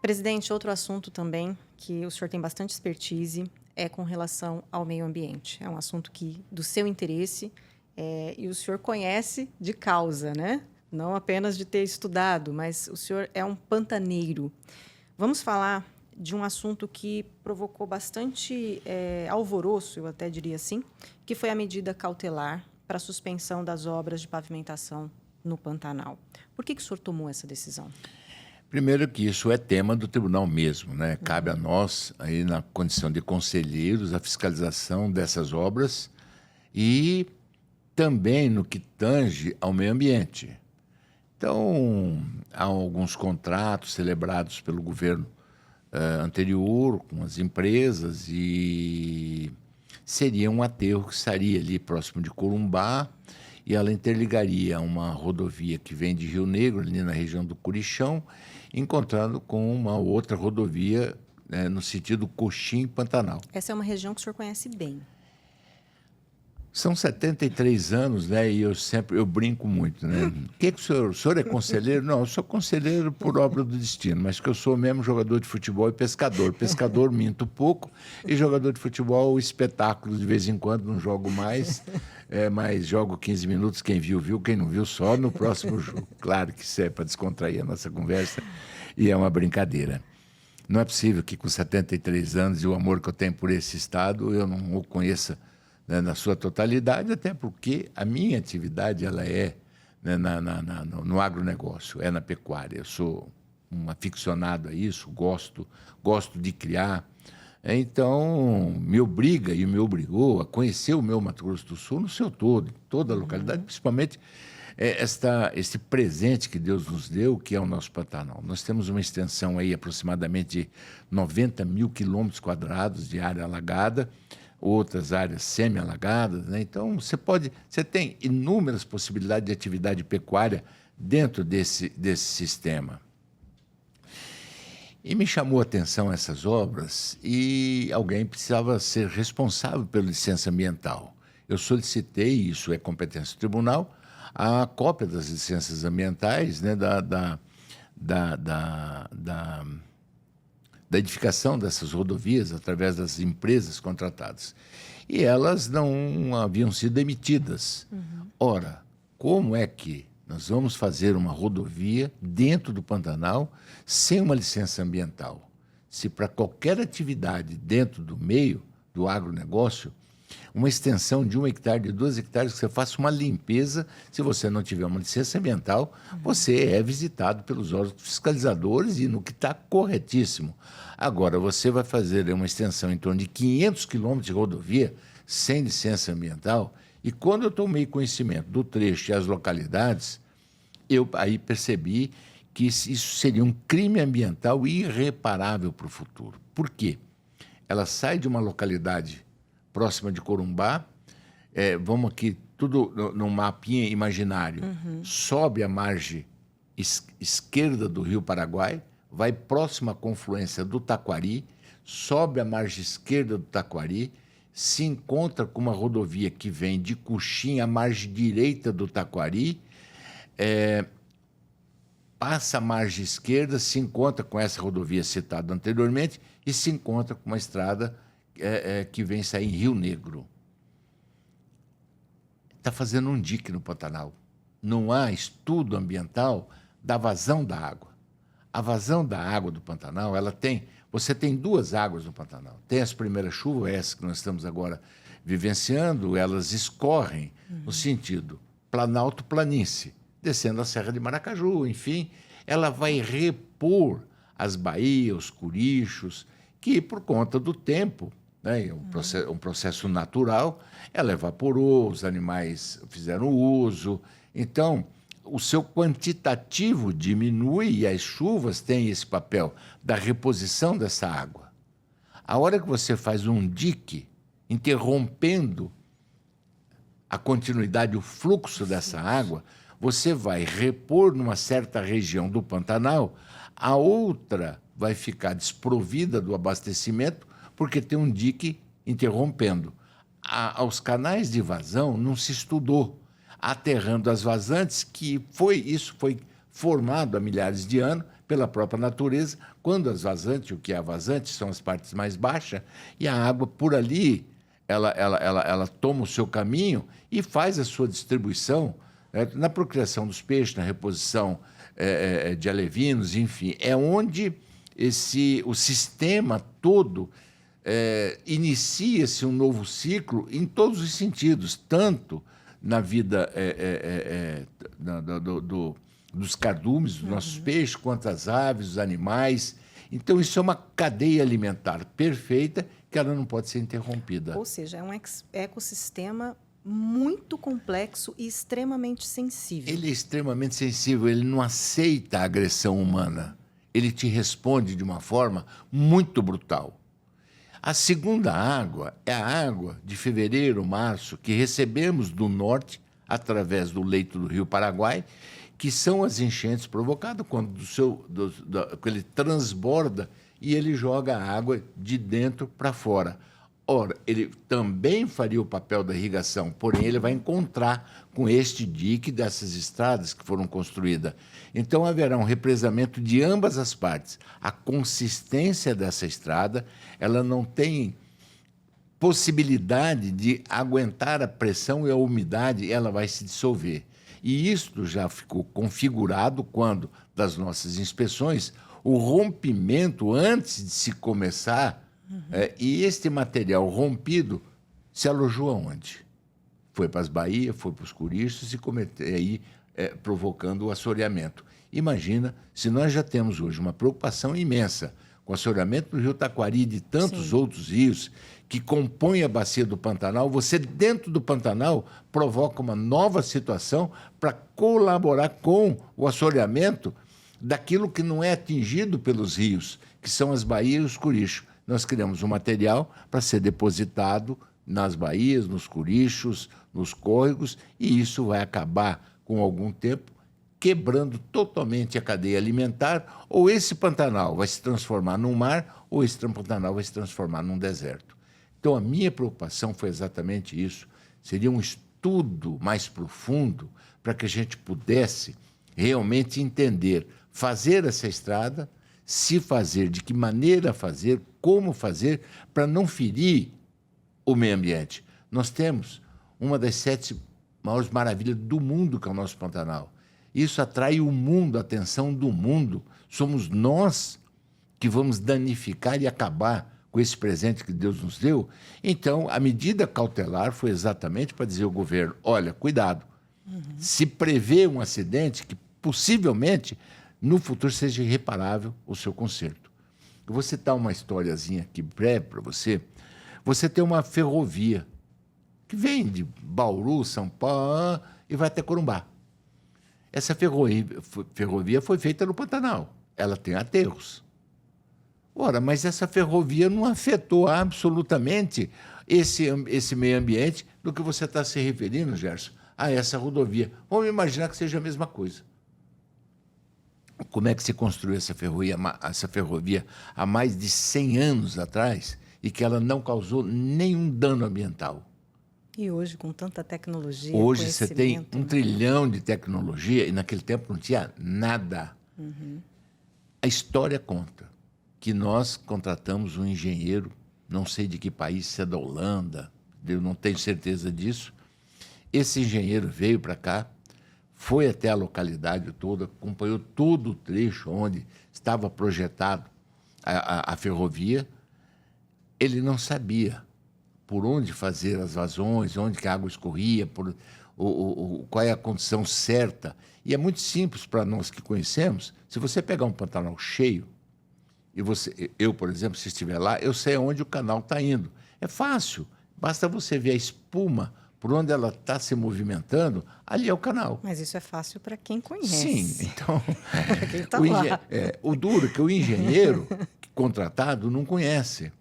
Presidente, outro assunto também que o senhor tem bastante expertise é com relação ao meio ambiente. É um assunto que do seu interesse e o senhor conhece de causa, né? Não apenas de ter estudado, mas o senhor é um pantaneiro. Vamos falar de um assunto que provocou bastante alvoroço, eu até diria assim, que foi a medida cautelar para a suspensão das obras de pavimentação no Pantanal. Por que o senhor tomou essa decisão? Primeiro que isso é tema do tribunal mesmo, né? Cabe a nós, aí na condição de conselheiros, a fiscalização dessas obras e também no que tange ao meio ambiente. Então, há alguns contratos celebrados pelo governo anterior com as empresas e seria um aterro que estaria ali próximo de Corumbá e ela interligaria uma rodovia que vem de Rio Negro, ali na região do Curichão, encontrando com uma outra rodovia no sentido Coxim-Pantanal. Essa é uma região que o senhor conhece bem. São 73 anos, né? E eu brinco muito, né? Que o senhor é conselheiro? Não, eu sou conselheiro por obra do destino, mas que eu sou mesmo jogador de futebol e pescador. Pescador minto pouco e jogador de futebol espetáculo de vez em quando, não jogo mais, mas jogo 15 minutos, quem viu, viu, quem não viu, só no próximo jogo. Claro que isso é para descontrair a nossa conversa e é uma brincadeira. Não é possível que com 73 anos e o amor que eu tenho por esse estado, eu não o conheça na sua totalidade, até porque a minha atividade ela é no agronegócio, é na pecuária. Eu sou um aficionado a isso, gosto de criar. Então, me obriga e me obrigou a conhecer o meu Mato Grosso do Sul no seu todo, toda a localidade, principalmente esse presente que Deus nos deu, que é o nosso Pantanal. Nós temos uma extensão aí aproximadamente de 90 mil quilômetros quadrados de área alagada, outras áreas semi-alagadas, né? Então, você tem inúmeras possibilidades de atividade pecuária dentro desse sistema. E me chamou a atenção essas obras e alguém precisava ser responsável pela licença ambiental. Eu solicitei, isso é competência do tribunal, a cópia das licenças ambientais, né, da edificação dessas rodovias através das empresas contratadas. E elas não haviam sido emitidas. Ora, como é que nós vamos fazer uma rodovia dentro do Pantanal sem uma licença ambiental? Se para qualquer atividade dentro do meio do agronegócio, uma extensão de 1 hectare, de 2 hectares, que você faça uma limpeza, se você não tiver uma licença ambiental, você é visitado pelos órgãos fiscalizadores e no que está corretíssimo. Agora, você vai fazer uma extensão em torno de 500 quilômetros de rodovia sem licença ambiental, e quando eu tomei conhecimento do trecho e as localidades, eu aí percebi que isso seria um crime ambiental irreparável para o futuro. Por quê? Ela sai de uma localidade próxima de Corumbá, vamos aqui, tudo num mapinha imaginário, sobe a margem esquerda do Rio Paraguai, vai próxima à confluência do Taquari, sobe a margem esquerda do Taquari, se encontra com uma rodovia que vem de Coxim, à margem direita do Taquari, passa a margem esquerda, se encontra com essa rodovia citada anteriormente e se encontra com uma estrada que vem sair em Rio Negro. Está fazendo um dique no Pantanal. Não há estudo ambiental da vazão da água. A vazão da água do Pantanal, você tem duas águas no Pantanal. Tem as primeiras chuvas, essa que nós estamos agora vivenciando, elas escorrem no sentido planalto-planície, descendo a Serra de Maracaju, enfim, ela vai repor as baías, os curichos, que por conta do tempo, né, um processo natural, ela evaporou, os animais fizeram uso, então o seu quantitativo diminui e as chuvas têm esse papel da reposição dessa água. A hora que você faz um dique, interrompendo a continuidade, o fluxo dessa água, você vai repor numa certa região do Pantanal, a outra vai ficar desprovida do abastecimento porque tem um dique interrompendo. Aos canais de vazão não se estudou, aterrando as vazantes, isso foi formado há milhares de anos pela própria natureza Quando as vazantes, o que é a vazante, são as partes mais baixas, e a água por ali, ela toma o seu caminho e faz a sua distribuição, né, na procriação dos peixes, na reposição de alevinos, enfim. É onde o sistema todo inicia-se um novo ciclo em todos os sentidos, tanto na vida dos cardumes, dos nossos peixes, quanto as aves, os animais. Então, isso é uma cadeia alimentar perfeita que ela não pode ser interrompida. Ou seja, é um ecossistema muito complexo e extremamente sensível. Ele é extremamente sensível, ele não aceita a agressão humana. Ele te responde de uma forma muito brutal. A segunda água é a água de fevereiro, março, que recebemos do norte, através do leito do rio Paraguai, que são as enchentes provocadas quando ele transborda e ele joga a água de dentro para fora. Ora, ele também faria o papel da irrigação, porém ele vai encontrar com este dique dessas estradas que foram construídas. Então haverá um represamento de ambas as partes. A consistência dessa estrada, ela não tem possibilidade de aguentar a pressão e a umidade, ela vai se dissolver. E isto já ficou configurado quando, das nossas inspeções, o rompimento antes de se começar. E este material rompido se alojou aonde? Foi para as baías, foi para os curichos e provocando o assoreamento. Imagina se nós já temos hoje uma preocupação imensa com o assoreamento do rio Taquari e de tantos outros rios que compõem a bacia do Pantanal, você dentro do Pantanal provoca uma nova situação para colaborar com o assoreamento daquilo que não é atingido pelos rios, que são as baías e os curichos. Nós criamos um material para ser depositado nas baías, nos curichos, nos córregos, e isso vai acabar, com algum tempo, quebrando totalmente a cadeia alimentar, ou esse Pantanal vai se transformar num mar, ou esse Pantanal vai se transformar num deserto. Então, a minha preocupação foi exatamente isso. Seria um estudo mais profundo para que a gente pudesse realmente entender, fazer essa estrada, se fazer, de que maneira fazer, como fazer, para não ferir o meio ambiente. Nós temos uma das 7 maiores maravilhas do mundo, que é o nosso Pantanal. Isso atrai o mundo, a atenção do mundo. Somos nós que vamos danificar e acabar com esse presente que Deus nos deu. Então, a medida cautelar foi exatamente para dizer ao governo, olha, cuidado, se prevê um acidente que possivelmente no futuro seja irreparável o seu conserto. Eu vou citar uma historiazinha aqui breve para você. Você tem uma ferrovia que vem de Bauru, São Paulo, e vai até Corumbá. Essa ferrovia foi feita no Pantanal. Ela tem aterros. Ora, mas essa ferrovia não afetou absolutamente esse meio ambiente do que você está se referindo, Gerson, a essa rodovia. Vamos imaginar que seja a mesma coisa. Como é que se construiu essa ferrovia há mais de 100 anos atrás e que ela não causou nenhum dano ambiental? E hoje, com tanta tecnologia, hoje você tem 1 trilhão de tecnologia e naquele tempo não tinha nada. A história conta que nós contratamos um engenheiro, não sei de que país, se é da Holanda, eu não tenho certeza disso. Esse engenheiro veio para cá, foi até a localidade toda, acompanhou todo o trecho onde estava projetado a ferrovia. Ele não sabia por onde fazer as vazões, onde que a água escorria, qual é a condição certa. E é muito simples para nós que conhecemos. Se você pegar um Pantanal cheio, e eu, por exemplo, se estiver lá, eu sei onde o canal está indo. É fácil, basta você ver a espuma por onde ela está se movimentando, ali é o canal. Mas isso é fácil para quem conhece. Sim, então... Para quem está lá. O duro é que o engenheiro contratado não conhece,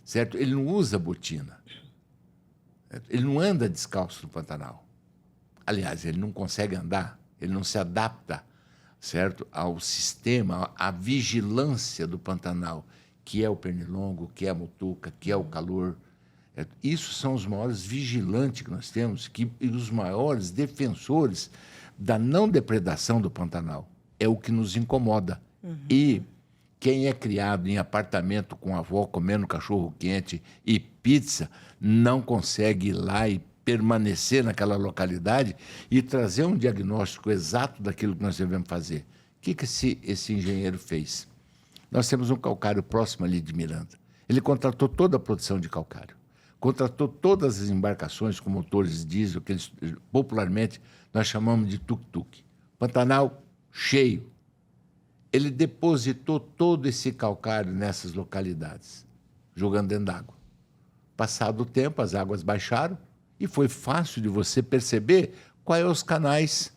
certo? Ele não usa botina. Ele não anda descalço no Pantanal. Aliás, ele não consegue andar, ele não se adapta, certo, ao sistema, à vigilância do Pantanal, que é o pernilongo, que é a mutuca, que é o calor. Isso são os maiores vigilantes que nós temos e os maiores defensores da não depredação do Pantanal. É o que nos incomoda. E Quem é criado em apartamento com a avó comendo cachorro quente e pizza não consegue ir lá e permanecer naquela localidade e trazer um diagnóstico exato daquilo que nós devemos fazer. O que esse engenheiro fez? Nós temos um calcário próximo ali de Miranda. Ele contratou toda a produção de calcário, contratou todas as embarcações com motores diesel, que eles, popularmente nós chamamos de tuk-tuk. Pantanal cheio. Ele depositou todo esse calcário nessas localidades, jogando dentro d'água. Passado o tempo, as águas baixaram e foi fácil de você perceber quais são os canais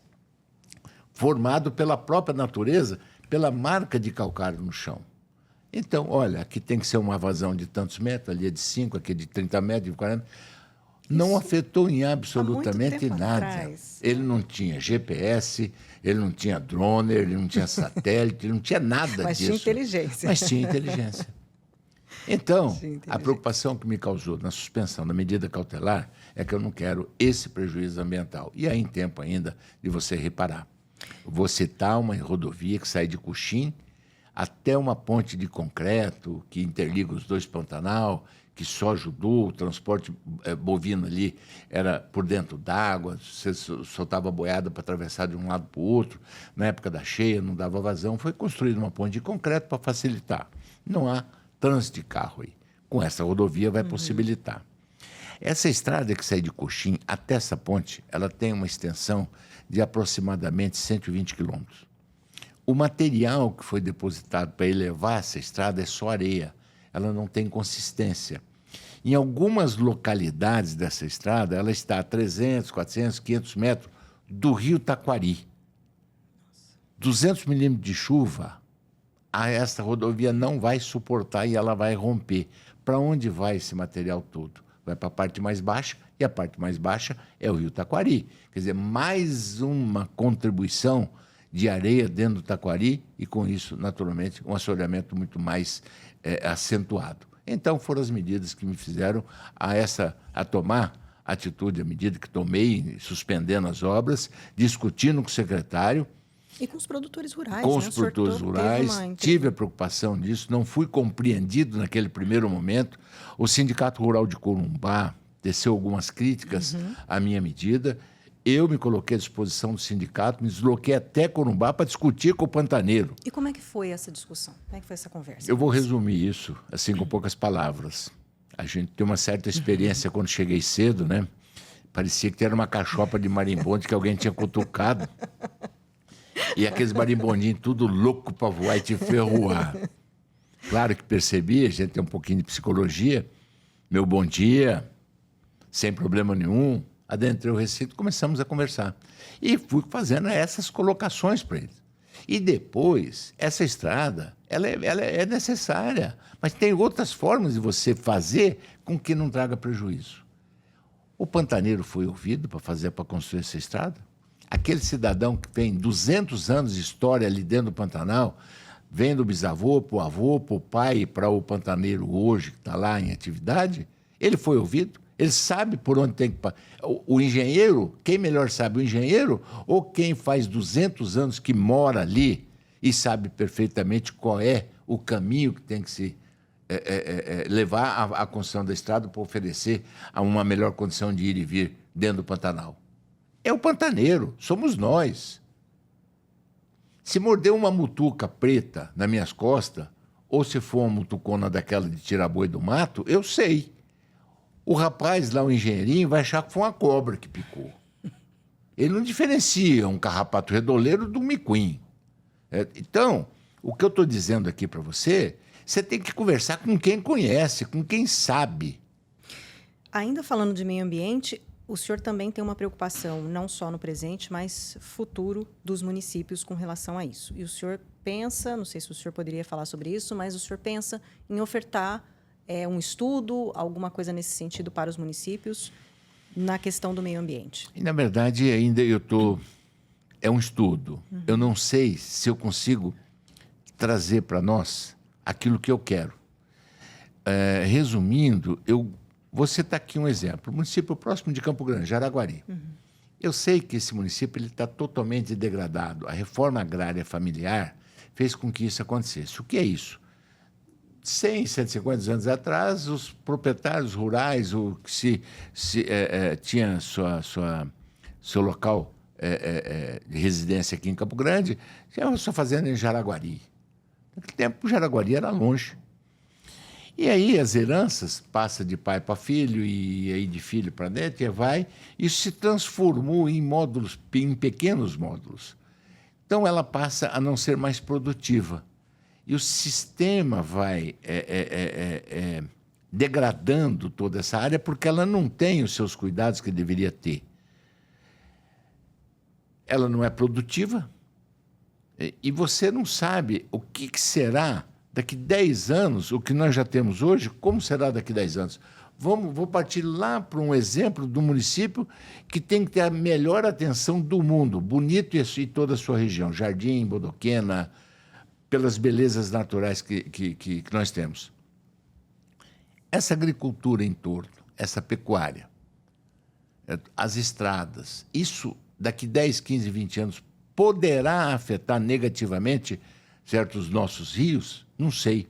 formados pela própria natureza, pela marca de calcário no chão. Então, olha, aqui tem que ser uma vazão de tantos metros, ali é de 5, aqui é de 30 metros, de 40. Não afetou em absolutamente nada. Atrás. Ele não tinha GPS, ele não tinha drone, ele não tinha satélite, ele não tinha nada Mas disso. tinha inteligência. Mas tinha inteligência. Então, a preocupação que me causou na suspensão da medida cautelar é que eu não quero esse prejuízo ambiental. E há em tempo ainda de você reparar. Vou citar uma rodovia que sai de Coxim até uma ponte de concreto que interliga os dois Pantanal, que só ajudou, o transporte bovino ali era por dentro d'água, você soltava boiada para atravessar de um lado para o outro, na época da cheia não dava vazão, foi construída uma ponte de concreto para facilitar. Não há trânsito de carro aí. Com essa rodovia vai possibilitar. Essa estrada que sai de Coxim até essa ponte, ela tem uma extensão de aproximadamente 120 quilômetros. O material que foi depositado para elevar essa estrada é só areia, ela não tem consistência. Em algumas localidades dessa estrada, ela está a 300, 400, 500 metros do rio Taquari. 200 milímetros de chuva, essa rodovia não vai suportar e ela vai romper. Para onde vai esse material todo? Vai para a parte mais baixa, e a parte mais baixa é o rio Taquari. Quer dizer, mais uma contribuição de areia dentro do Taquari e, com isso, naturalmente, um assoreamento muito mais acentuado. Então, foram as medidas que me fizeram a tomar a atitude, a medida que tomei, suspendendo as obras, discutindo com o secretário. E com os produtores rurais. Com né? os produtores rurais, tive a preocupação disso, não fui compreendido naquele primeiro momento. O Sindicato Rural de Corumbá teceu algumas críticas à minha medida. Eu me coloquei à disposição do sindicato, me desloquei até Corumbá para discutir com o pantaneiro. E como é que foi essa discussão? Como é que foi essa conversa? Eu vou resumir isso, assim, com poucas palavras. A gente tem uma certa experiência quando cheguei cedo, né? Parecia que era uma cachopa de marimbonde que alguém tinha cutucado. E aqueles marimbondinhos tudo louco para voar e te ferroar. Claro que percebi, a gente tem um pouquinho de psicologia. Meu bom dia, sem problema nenhum. Adentrei o recinto, começamos a conversar. E fui fazendo essas colocações para eles. E depois, essa estrada, ela é necessária, mas tem outras formas de você fazer com que não traga prejuízo. O pantaneiro foi ouvido para construir essa estrada? Aquele cidadão que tem 200 anos de história ali dentro do Pantanal, vem do bisavô para o avô, para o pai, para o pantaneiro hoje, que está lá em atividade, ele foi ouvido? Ele sabe por onde tem que... O engenheiro, quem melhor sabe, o engenheiro ou quem faz 200 anos que mora ali e sabe perfeitamente qual é o caminho que tem que se levar à construção da estrada para oferecer a uma melhor condição de ir e vir dentro do Pantanal? É o pantaneiro, somos nós. Se morder uma mutuca preta nas minhas costas, ou se for uma mutucona daquela de tirar boi do mato, eu sei. O rapaz lá, o engenheirinho, vai achar que foi uma cobra que picou. Ele não diferencia um carrapato redoleiro do miquim. Então, o que eu estou dizendo aqui para você, você tem que conversar com quem conhece, com quem sabe. Ainda falando de meio ambiente, o senhor também tem uma preocupação, não só no presente, mas futuro dos municípios com relação a isso. E o senhor pensa, não sei se o senhor poderia falar sobre isso, mas o senhor pensa em ofertar um estudo, alguma coisa nesse sentido para os municípios na questão do meio ambiente? E, na verdade, ainda eu estou... É um estudo. Eu não sei se eu consigo trazer para nós aquilo que eu quero. Resumindo, vou citar aqui um exemplo. O município próximo de Campo Grande, Jaraguari. Eu sei que esse município está totalmente degradado. A reforma agrária familiar fez com que isso acontecesse. O que é isso? 100, 150 anos atrás, os proprietários rurais, o que tinha seu local de residência aqui em Campo Grande, tinha sua fazenda em Jaraguari. Naquele tempo, Jaraguari era longe. E aí as heranças passam de pai para filho, e aí de filho para neto, e vai. Isso se transformou em módulos, em pequenos módulos. Então ela passa a não ser mais produtiva. E o sistema vai degradando toda essa área porque ela não tem os seus cuidados que deveria ter. Ela não é produtiva e você não sabe o que será daqui 10 anos, o que nós já temos hoje, como será daqui 10 anos. Vou partir lá para um exemplo do município que tem que ter a melhor atenção do mundo, Bonito e toda a sua região, Jardim, Bodoquena, pelas belezas naturais que nós temos. Essa agricultura em torno, essa pecuária, as estradas, isso daqui 10, 15, 20 anos poderá afetar negativamente certos nossos rios? Não sei.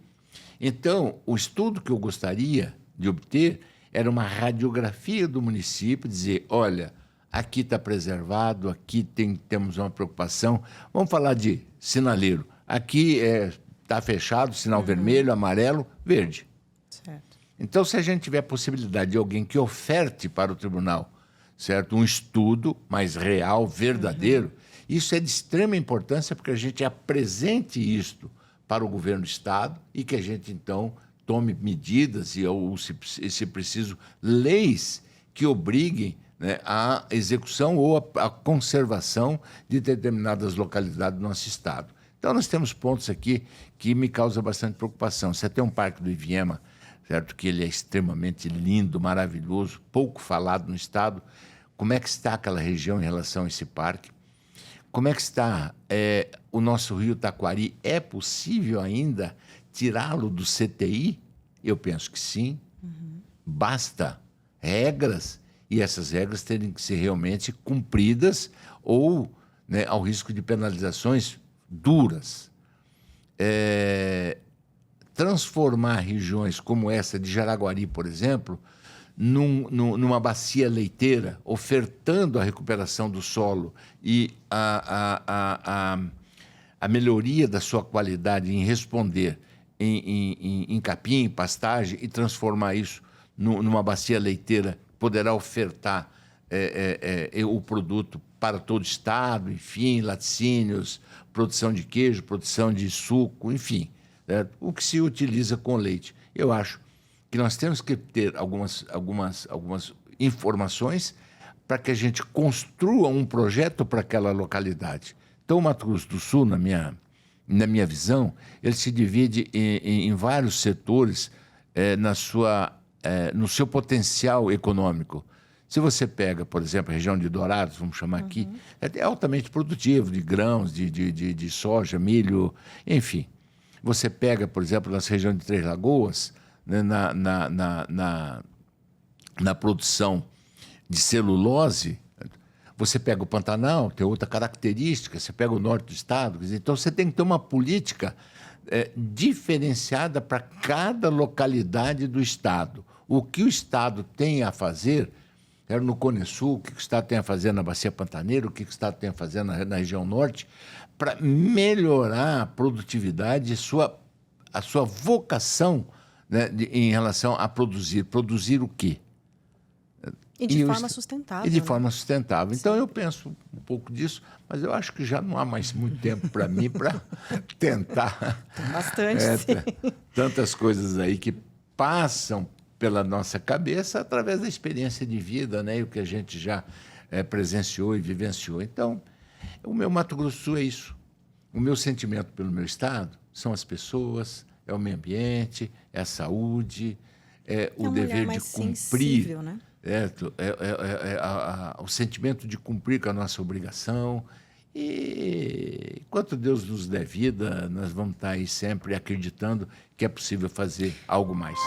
Então, o estudo que eu gostaria de obter era uma radiografia do município, dizer, olha, aqui está preservado, aqui temos uma preocupação. Vamos falar de sinaleiro. Aqui está fechado, sinal vermelho, amarelo, verde. Certo. Então, se a gente tiver a possibilidade de alguém que oferte para o tribunal, certo, um estudo mais real, verdadeiro, isso é de extrema importância porque a gente apresente isto para o governo do Estado e que a gente, então, tome medidas ou se preciso, leis que obriguem, né, a execução ou a conservação de determinadas localidades do nosso Estado. Então, nós temos pontos aqui que me causam bastante preocupação. Você tem um parque do Iviema, certo? Que ele é extremamente lindo, maravilhoso, pouco falado no Estado. Como é que está aquela região em relação a esse parque? Como é que está o nosso rio Taquari? É possível ainda tirá-lo do CTI? Eu penso que sim. Basta regras, e essas regras terem que ser realmente cumpridas ou, né, ao risco de penalizações duras. Transformar regiões como essa de Jaraguari, por exemplo, numa bacia leiteira, ofertando a recuperação do solo e a melhoria da sua qualidade em responder em capim, em pastagem, e transformar isso numa bacia leiteira, poderá ofertar o produto para todo o Estado, enfim, laticínios, produção de queijo, produção de suco, enfim, né, o que se utiliza com leite. Eu acho que nós temos que ter algumas informações para que a gente construa um projeto para aquela localidade. Então, o Mato Grosso do Sul, na minha visão, ele se divide em vários setores no seu potencial econômico. Se você pega, por exemplo, a região de Dourados, vamos chamar aqui, é altamente produtivo, de grãos, de soja, milho, enfim. Você pega, por exemplo, nessa região de Três Lagoas, né, na produção de celulose, você pega o Pantanal, tem outra característica, você pega o norte do estado, quer dizer, então você tem que ter uma política diferenciada para cada localidade do estado. O que o estado tem a fazer no Cone Sul, o que o estado tem a fazer na Bacia Pantaneira, o que o estado tem a fazer na região norte, para melhorar a produtividade, a sua vocação, né, em relação a produzir. Produzir o quê? E de forma sustentável. E de forma sustentável. Então, eu penso um pouco disso, mas eu acho que já não há mais muito tempo para mim para tentar. Tem bastante, sim. Tantas coisas aí que passam pela nossa cabeça através da experiência de vida, né, e o que a gente já presenciou e vivenciou. Então, o meu Mato Grosso do Sul é isso. O meu sentimento pelo meu estado são as pessoas, é o meio ambiente, é a saúde, é o dever de cumprir. Sensível, né? O sentimento de cumprir com a nossa obrigação. E enquanto Deus nos der vida, nós vamos estar aí sempre acreditando que é possível fazer algo mais.